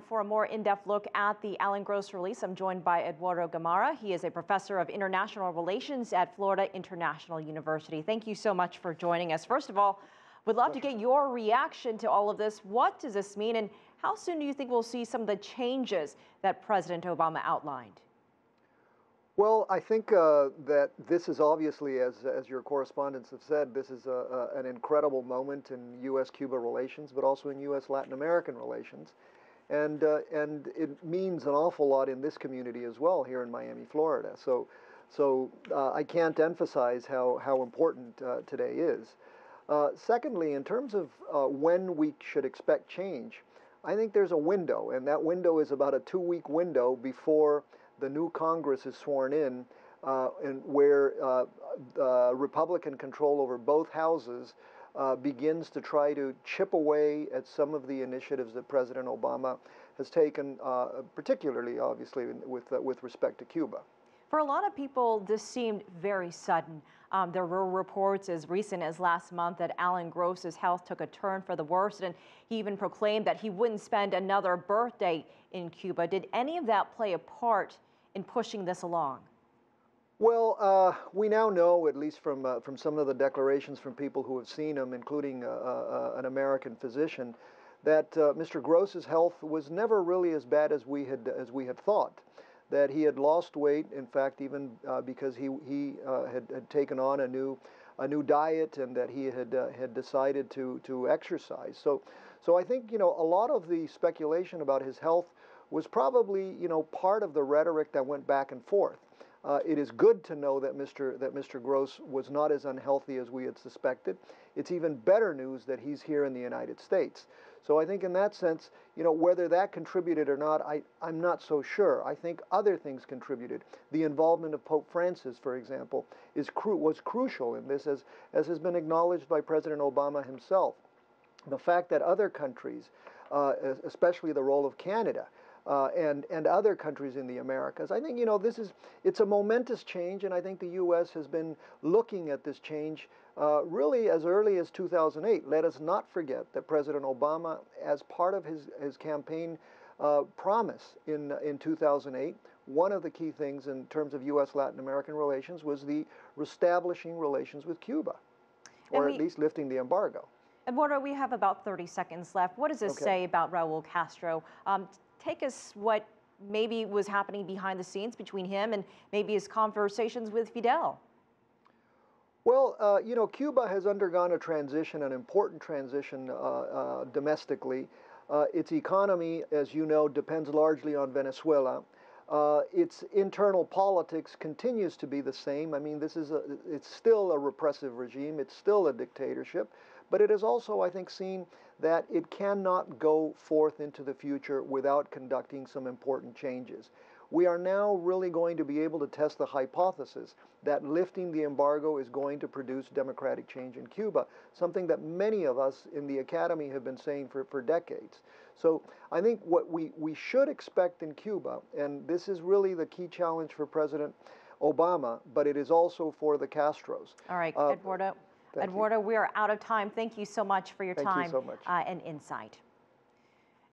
For a more in-depth look at the Alan Gross release, I'm joined by Eduardo Gamarra. He is a professor of international relations at Florida International University. Thank you so much for joining us. First of all, we'd love to get your reaction to all of this. What does this mean, and how soon do you think we'll see some of the changes that President Obama outlined? Well, I think that this is obviously, as your correspondents have said, this is an incredible moment in U.S.-Cuba relations, but also in U.S.-Latin American relations. And it means an awful lot in this community as well here in Miami, Florida. So I can't emphasize how important today is. Secondly, in terms of when we should expect change, I think there's a window, and that window is about a 2-week window before the new Congress is sworn in, and where Republican control over both houses begins to try to chip away at some of the initiatives that President Obama has taken, particularly, obviously, with respect to Cuba. For a lot of people, this seemed very sudden. There were reports as recent as last month that Alan Gross's health took a turn for the worse, and he even proclaimed that he wouldn't spend another birthday in Cuba. Did any of that play a part in pushing this along? Well, we now know, at least from some of the declarations from people who have seen him, including an American physician, that Mr. Gross's health was never really as bad as we had thought. That he had lost weight, in fact, even because he had taken on a new diet, and that he had decided to exercise. So I think, a lot of the speculation about his health was probably part of the rhetoric that went back and forth. It is good to know that Mr. Gross was not as unhealthy as we had suspected. It's even better news that he's here in the United States. So I think in that sense, whether that contributed or not, I'm not so sure. I think other things contributed. The involvement of Pope Francis, for example, was crucial in this, as has been acknowledged by President Obama himself. The fact that other countries, especially the role of Canada, and other countries in the Americas. I think, it's a momentous change, and I think the U.S. has been looking at this change really as early as 2008. Let us not forget that President Obama, as part of his campaign promise in 2008, one of the key things in terms of U.S.-Latin American relations was the reestablishing relations with Cuba, or at least lifting the embargo. Eduardo, we have about 30 seconds left. What does this say about Raul Castro? Take us what maybe was happening behind the scenes between him and maybe his conversations with Fidel. Well, Cuba has undergone a transition, an important transition domestically. Its economy, as you know, depends largely on Venezuela. Its internal politics continues to be the same. I mean, it's still a repressive regime. It's still a dictatorship. But it is also, I think, seen that it cannot go forth into the future without conducting some important changes. We are now really going to be able to test the hypothesis that lifting the embargo is going to produce democratic change in Cuba, something that many of us in the academy have been saying for decades. So I think what we should expect in Cuba, and this is really the key challenge for President Obama, but it is also for the Castros. All right, Eduardo. Eduardo, we are out of time. Thank you so much for your time and insight.